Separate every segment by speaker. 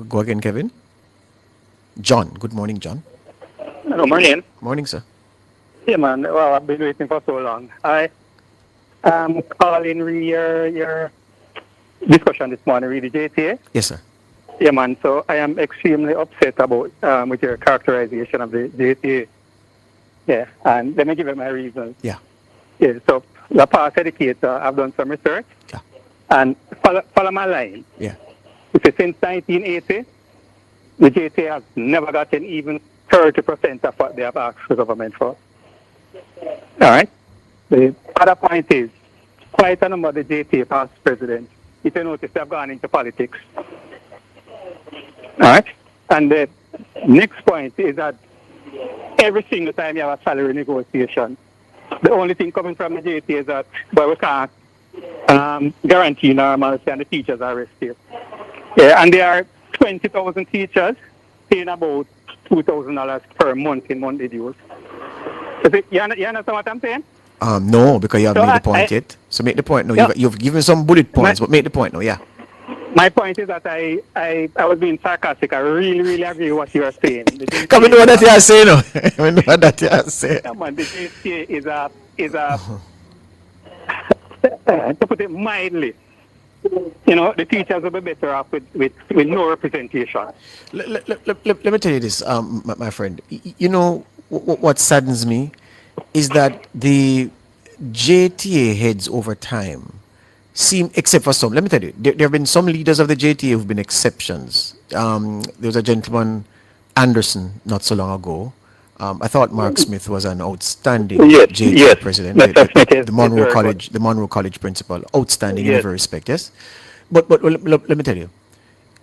Speaker 1: Go again, Kevin. John. Good morning, John.
Speaker 2: Good morning.
Speaker 1: Morning, sir.
Speaker 2: Yeah, man. Well, I've been waiting for so long. I am calling your discussion this morning, really, JTA.
Speaker 1: Yes, sir.
Speaker 2: Yeah, man. So I am extremely upset about with your characterization of the JTA. Yeah, and let me give you my reasons.
Speaker 1: Yeah.
Speaker 2: Yeah, so the past educator, I've done some research.
Speaker 1: Yeah.
Speaker 2: And follow my line.
Speaker 1: Yeah.
Speaker 2: Since 1980, the JTA has never gotten even 30% of what they have asked the government for. All right? The other point is, quite a number of the JTA past presidents, if you notice, they have gone into politics. All right? And the next point is that every single time you have a salary negotiation, the only thing coming from the JTA is that, well, we can't guarantee normalcy and the teachers are rested. Yeah, and there are 20,000 teachers paying about $2,000 per month in monthly dues. You understand what I'm saying?
Speaker 1: No, because you haven't made the point yet. So make the point now.
Speaker 2: Yeah.
Speaker 1: You've given some bullet points, but make the point now, yeah.
Speaker 2: My point is that I was being sarcastic. I really agree with what you are saying.
Speaker 1: Come and know what you are saying now. I know what you are saying.
Speaker 2: Yeah, man, the JTA is a to put it mildly, the teachers will be better off with no representation.
Speaker 1: Let me tell you this, my friend. What saddens me is that the JTA heads over time seem, except for some, let me tell you, there have been some leaders of the JTA who've been exceptions. There was a gentleman, Anderson, not so long ago. I thought Mark Smith was an outstanding JTA president, the Monroe College principal, outstanding in every respect, yes? But let me tell you,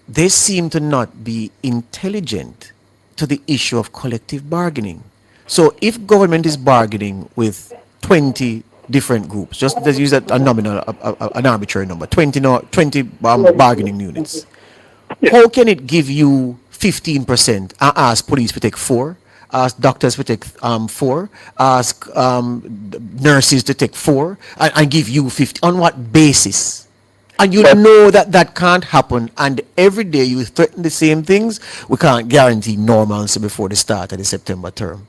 Speaker 1: they seem to not be intelligent to the issue of collective bargaining. So if government is bargaining with 20 different groups, just let's use a nominal, an arbitrary number, 20 bargaining units, how can it give you 15% and ask police to take 4? Ask doctors to take 4, ask nurses to take 4, and give you 50. On what basis? And you know that can't happen, and every day you threaten the same things. We can't guarantee normalcy before the start of the September term.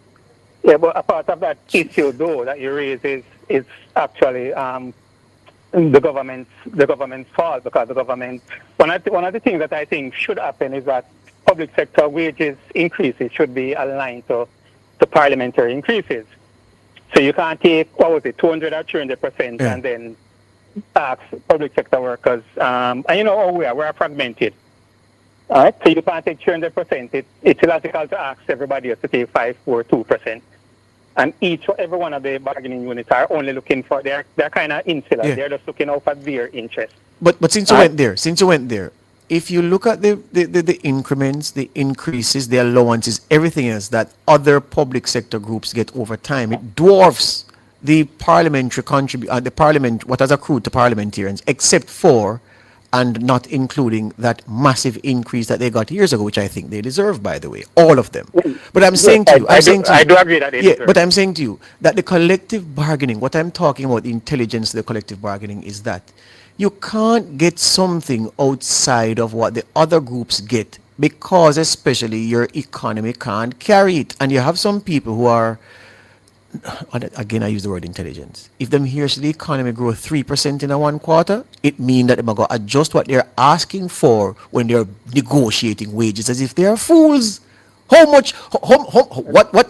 Speaker 2: Yeah, but a part of that issue, though, that you raise is actually the government's fault, because the government, one of the things that I think should happen is that public sector wages increases should be aligned to parliamentary increases. So you can't take, 200 or 300% and then ask public sector workers, and you know how we're fragmented. All right, so you can't take 300%. It's illogical to ask everybody else to take 5, 4, 2%. And every one of the bargaining units are only looking for, they're kind of insular. Yeah. They're just looking out for their interest.
Speaker 1: But since you went there, if you look at the increments, the increases, the allowances, everything else that other public sector groups get over time, it dwarfs the parliamentary what has accrued to parliamentarians, except for and not including that massive increase that they got years ago, which I think they deserve, by the way, all of them. But I'm saying to you, I
Speaker 2: do agree that they deserve.
Speaker 1: But I'm saying to you that the collective bargaining, what I'm talking about, the intelligence of the collective bargaining, is that you can't get something outside of what the other groups get, because especially your economy can't carry it. And you have some people who are, again I use the word intelligence, if them hears the economy grow 3% in a 1 quarter, it means that they're going to adjust what they're asking for when they're negotiating wages, as if they are fools. What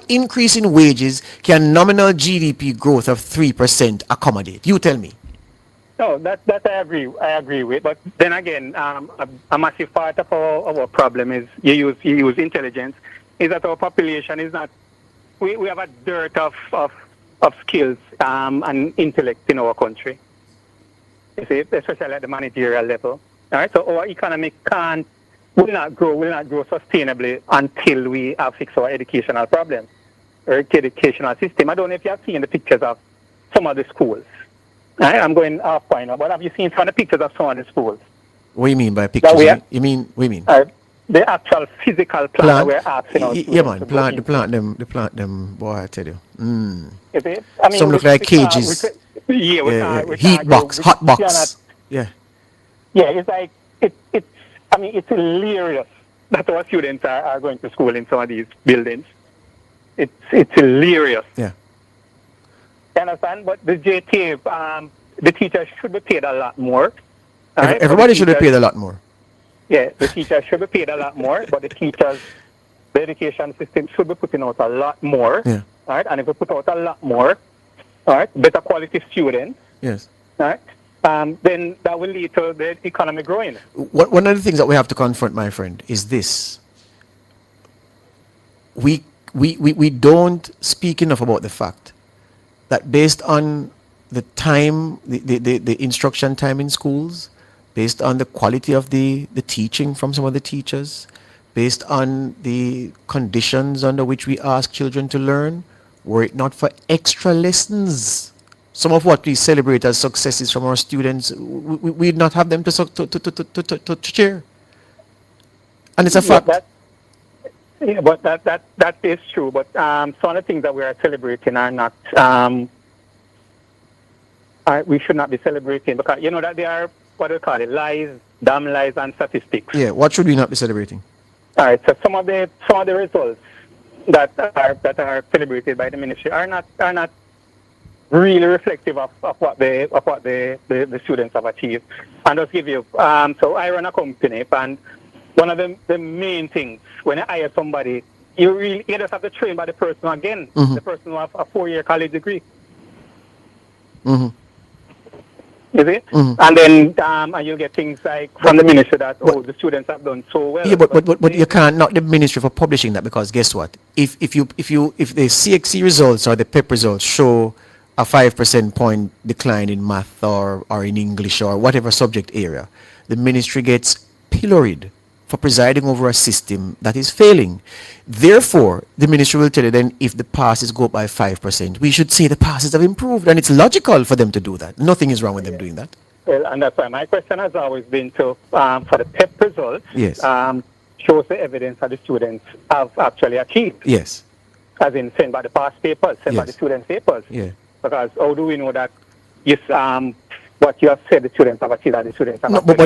Speaker 1: increase in wages can nominal GDP growth of 3% accommodate? You tell me.
Speaker 2: No, that I agree with. But then again, a massive part of our problem is you use intelligence, is that our population is not, we have a dearth of skills and intellect in our country. You see, especially at the managerial level. All right, so our economy will not grow sustainably until we have fixed our educational problems, or educational system. I don't know if you have seen the pictures of some of the schools. I'm going off point now, but have you seen some of the pictures of some of the schools?
Speaker 1: What do you mean by pictures? What do you mean?
Speaker 2: The actual physical plant we're asking us.
Speaker 1: Yeah, man, the plant them, boy, I tell you.
Speaker 2: You see? I mean,
Speaker 1: some look like cages. Heat box, hot box. Yeah.
Speaker 2: Yeah, it's like, it's hilarious that our students are going to school in some of these buildings. It's hilarious.
Speaker 1: Yeah.
Speaker 2: You understand? But the JTA, the teachers should be paid a lot more. Right?
Speaker 1: Everybody should be paid a lot more.
Speaker 2: Yeah, the teachers should be paid a lot more, but the education system should be putting out a lot more.
Speaker 1: Yeah.
Speaker 2: All right, and if we put out a lot more, all right, better quality students.
Speaker 1: Yes.
Speaker 2: All right. Then that will lead to the economy growing.
Speaker 1: One of the things that we have to confront, my friend, is this. We don't speak enough about the fact that based on the time, the instruction time in schools, based on the quality of the teaching from some of the teachers, based on the conditions under which we ask children to learn, were it not for extra lessons, some of what we celebrate as successes from our students, we'd not have them to cheer. And it's a fact.
Speaker 2: But that is true. But some of the things that we are celebrating are not. We should not be celebrating because you know that they are what do you call it, lies, damn lies, and statistics.
Speaker 1: Yeah. What should we not be celebrating?
Speaker 2: All right. So some of the results that are celebrated by the ministry are not really reflective of what the students have achieved. And I'll give you. So I run a company, and one of the main things when I hire somebody, you just have to train by the person again, the person who has a 4-year college degree.
Speaker 1: Mm-hmm.
Speaker 2: Is it? Mm-hmm. And then and you'll get things like from the ministry that the students have done so well.
Speaker 1: Yeah, but you can't knock the ministry for publishing that because guess what? If the CXC results or the PEP results show a 5% point decline in math or in English or whatever subject area, the ministry gets pilloried for presiding over a system that is failing. Therefore, the ministry will tell you then if the passes go up by 5%, we should say the passes have improved, and it's logical for them to do that. Nothing is wrong with them doing that.
Speaker 2: Well, and that's why my question has always been to, for the PEP results,
Speaker 1: yes.
Speaker 2: Shows the evidence that the students have actually achieved.
Speaker 1: Yes.
Speaker 2: As in sent by the past papers, sent by the students' papers.
Speaker 1: Yeah.
Speaker 2: Because how do we know that what you have said the students have achieved, that the students have
Speaker 1: but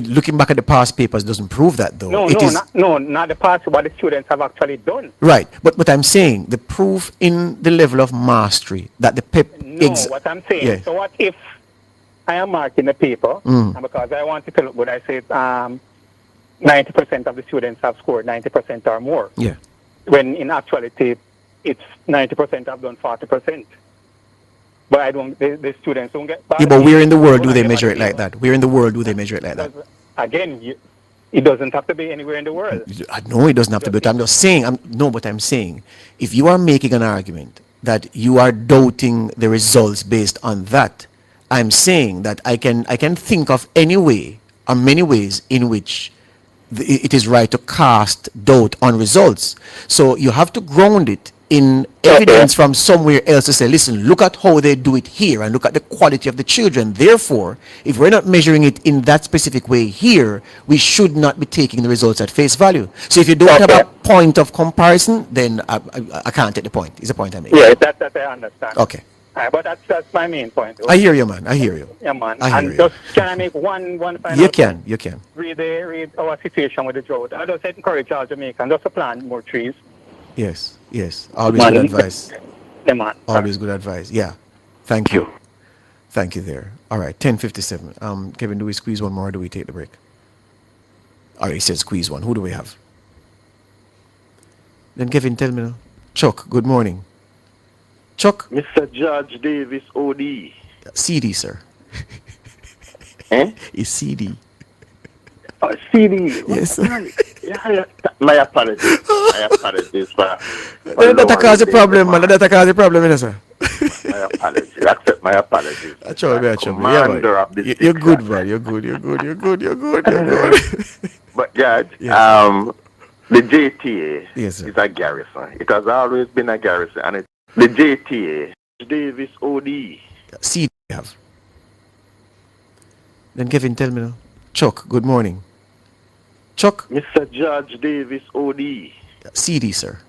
Speaker 1: looking back at the past papers doesn't prove that, though.
Speaker 2: Not the past, what the students have actually done.
Speaker 1: Right, but I'm saying the proof in the level of mastery that the PEP...
Speaker 2: what I'm saying, so what if I am marking the paper, and because I want it to look good, I say 90% of the students have scored 90% or more.
Speaker 1: Yeah.
Speaker 2: When in actuality, it's 90% have done 40%. But the students don't get bad.
Speaker 1: Yeah, but where in the world do they measure it like that? Where in the world do they measure it like that?
Speaker 2: Again, it doesn't have to be anywhere in the world.
Speaker 1: No, it doesn't have to be. But I'm just saying, I'm saying, if you are making an argument that you are doubting the results based on that, I'm saying that I can think of any way or many ways in which it is right to cast doubt on results. So you have to ground it in evidence from somewhere else to say, listen, look at how they do it here and look at the quality of the children. Therefore, if we're not measuring it in that specific way here, we should not be taking the results at face value. So if you don't have a point of comparison, then I can't take the point. Is the point I make?
Speaker 2: Yeah, that I understand.
Speaker 1: Okay.
Speaker 2: But that's my main point.
Speaker 1: I hear you, man. I hear you.
Speaker 2: Yeah, man.
Speaker 1: I hear you.
Speaker 2: Just can I make one final
Speaker 1: You can. You can.
Speaker 2: Read our situation with the drought. I just encourage all Jamaicans just to plant more trees.
Speaker 1: Yes. Always good advice.
Speaker 2: Yeah, man.
Speaker 1: Always good advice. Yeah. Thank you. Thank you there. All right. 10:57. Kevin, do we squeeze one more or do we take the break? All right. He said squeeze one. Who do we have? Then Kevin, tell me now. Chuck, good morning. Chuck?
Speaker 3: Mr. George Davis, OD.
Speaker 1: CD, sir. It's CD.
Speaker 3: Oh, CD.
Speaker 1: Yes, sir.
Speaker 3: Yeah. My apologies. My apologies for
Speaker 1: that cause a problem, man. That cause a problem, sir.
Speaker 3: My apologies. Accept my apologies.
Speaker 1: You're good, man. You're good.
Speaker 3: But Judge,
Speaker 1: yes.
Speaker 3: The JTA
Speaker 1: is
Speaker 3: a garrison. It has always been a garrison, and the JTA Davis OD.
Speaker 1: CD have. Then Kevin, tell me now. Chuck, good morning. Chuck?
Speaker 3: Mr. George Davis OD.
Speaker 1: CD, sir.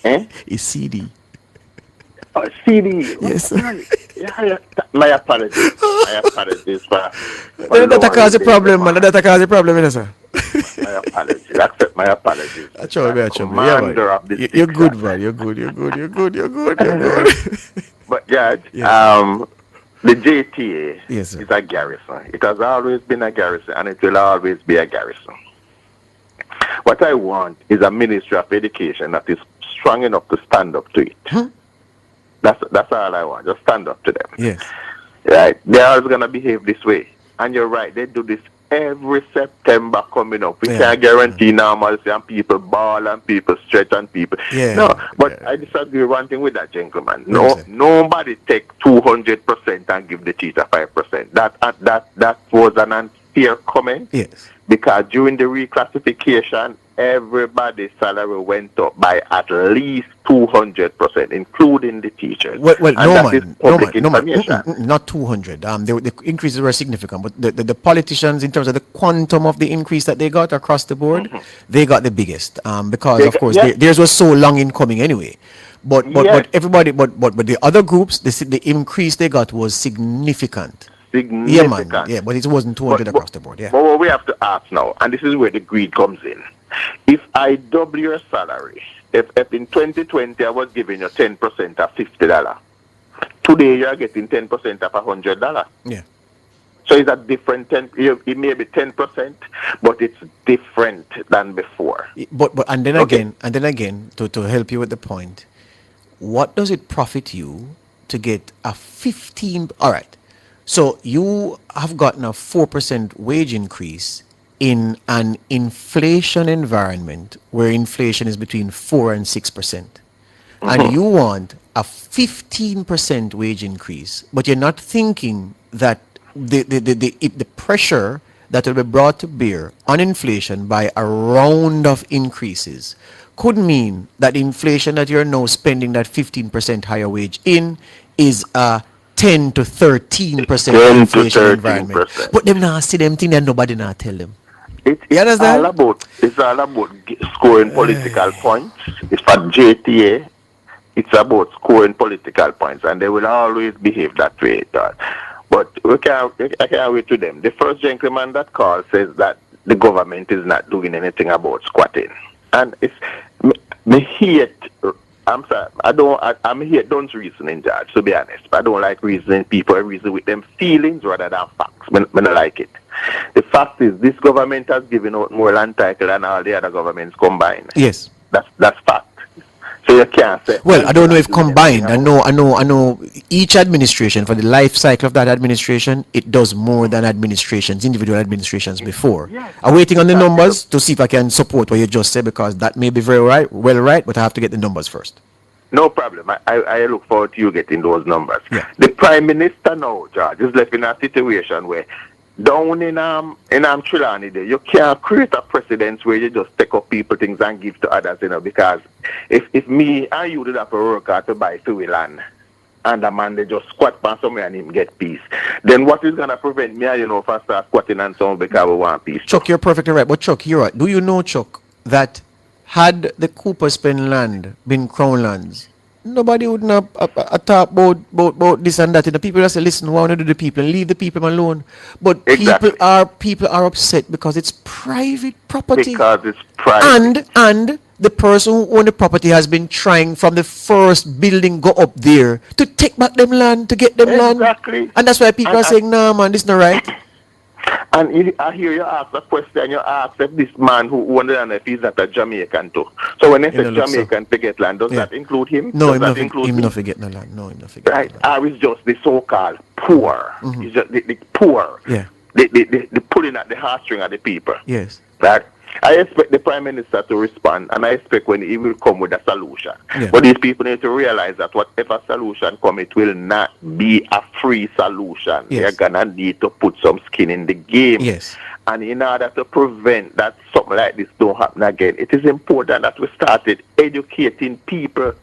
Speaker 1: It's CD.
Speaker 3: Oh, CD.
Speaker 1: Yes, sir.
Speaker 3: Yeah. My apologies. My apologies for
Speaker 1: that cause a problem, man. That cause a problem, sir.
Speaker 3: my apologies. Accept my apologies.
Speaker 1: That's all right,
Speaker 3: Commander of the
Speaker 1: You're
Speaker 3: six
Speaker 1: good,
Speaker 3: section.
Speaker 1: man. You're good. You're good.
Speaker 3: But Judge,
Speaker 1: Yes.
Speaker 3: the JTA
Speaker 1: Yes, sir.
Speaker 3: is a garrison. It has always been a garrison, and it will always be a garrison. What I want is a Ministry of Education that is strong enough to stand up to it. That's all I want. Just stand up to them.
Speaker 1: Yes.
Speaker 3: Right? They're always gonna behave this way. And you're right, they do this every September coming up. We can't guarantee normalcy, and people ball and people stretch and people. No, but I disagree one thing with that gentleman. Nobody take 200% and give the teacher 5%. That was an unfair comment.
Speaker 1: Yes.
Speaker 3: Because during the reclassification, everybody's salary went up by at least 200%, including the teachers.
Speaker 1: Well,
Speaker 3: no,
Speaker 1: not 200. The increases were significant, but the politicians, in terms of the quantum of the increase that they got across the board, they got the biggest. Because of course theirs was so long in coming anyway. But everybody, but the other groups, the increase they got was significant. Yeah, man. Yeah, but it wasn't 200 across the board. Yeah.
Speaker 3: But what we have to ask now, and this is where the greed comes in. If I double your salary, if in 2020 I was giving you 10% of $50, today you are getting 10% of $100.
Speaker 1: Yeah.
Speaker 3: So it's a different 10. It may be 10%, but it's different than before.
Speaker 1: But and then again, to help you with the point, what does it profit you to get a 15? All right. So you have gotten a 4% wage increase in an inflation environment where inflation is between 4 and 6%. And you want a 15% wage increase, but you're not thinking that the pressure that will be brought to bear on inflation by a round of increases could mean that inflation that you're now spending that 15% higher wage in is a 10 to 13% inflation environment. But them not see them thing and nobody not tell them.
Speaker 3: It's all about scoring political points. It's for JTA. It's about scoring political points, and they will always behave that way. But I can't wait to them. The first gentleman that called says that the government is not doing anything about squatting, and it's me hate. I'm sorry. I'm here. Don't reason in George. To be honest, I don't like reasoning. People reason with them feelings rather than facts. I don't like it. The fact is, this government has given out more land title than all the other governments combined.
Speaker 1: Yes,
Speaker 3: that's fact. So you can't say.
Speaker 1: Well, I don't know if combined. I know. Each administration, for the life cycle of that administration, it does more than individual administrations before. I'm waiting on the numbers to see if I can support what you just said, because that may be very right, but I have to get the numbers first.
Speaker 3: No problem. I look forward to you getting those numbers.
Speaker 1: Yeah.
Speaker 3: The Prime Minister now, George, is left in a situation where down in Trelawney there, you can't create a precedence where you just take up people things and give to others, because if me and you did have a worker to buy fuel land, and the man they just squat by somewhere and him get peace, then what is gonna prevent me from start squatting and someone because we want peace?
Speaker 1: Chuck, you're perfectly right. But Chuck, you're right. Do you know, Chuck, that had the Cooper's Pen land been Crown lands, nobody would not talk about this and that. And the people just say, listen, we want to do the people and leave the people alone. But people are upset because it's private property.
Speaker 3: Because it's private.
Speaker 1: And the person who owned the property has been trying from the first building go up there to take back them land, to get them land. And that's why people are saying, nah, man, this is not right.
Speaker 3: And I hear you ask a question, you ask if this man who owned the land, if he's not a Jamaican too. So when they say Jamaican to get land, does that include him?
Speaker 1: No, him not forget no land. No, him not forget.
Speaker 3: Right. Or it's just the so-called poor. It's just the poor.
Speaker 1: Yeah.
Speaker 3: The pulling at the heartstring of the people.
Speaker 1: Yes.
Speaker 3: Right. I expect the Prime Minister to respond, and I expect when he will come with a solution.
Speaker 1: Yeah.
Speaker 3: But these people need to realize that whatever solution come, it will not be a free solution.
Speaker 1: Yes.
Speaker 3: They're gonna need to put some skin in the game.
Speaker 1: Yes.
Speaker 3: And in order to prevent that something like this don't happen again, it is important that we started educating people,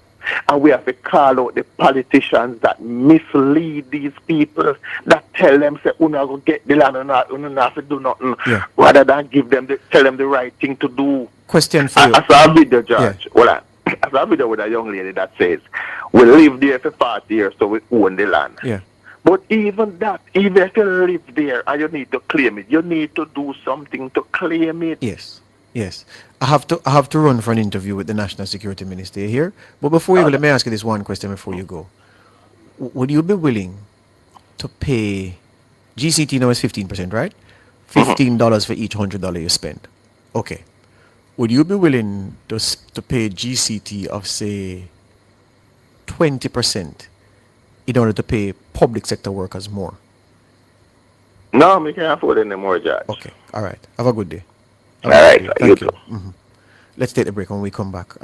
Speaker 3: and we have to call out the politicians that mislead these people, that tell them, say, "Una go get the land, una have to do nothing," rather than tell them the right thing to do.
Speaker 1: Question for you.
Speaker 3: I saw a video, Judge. I saw a video with a young lady that says, "We live there for 40 years, so we own the land."
Speaker 1: Yeah.
Speaker 3: But even if you live there and you need to claim it, you need to do something to claim it.
Speaker 1: Yes. Yes. I have to run for an interview with the National Security Minister here. But before you go, let me ask you this one question before you go. Would you be willing to pay GCT now is 15%, right? $15 for each $100 you spend. Okay. Would you be willing to pay GCT of say 20% in order to pay public sector workers more?
Speaker 3: No, we can't afford any more, Judge.
Speaker 1: Okay. All right. Have a good day.
Speaker 3: All right, you
Speaker 1: Thank
Speaker 3: too.
Speaker 1: you. Let's take the break. When we come back,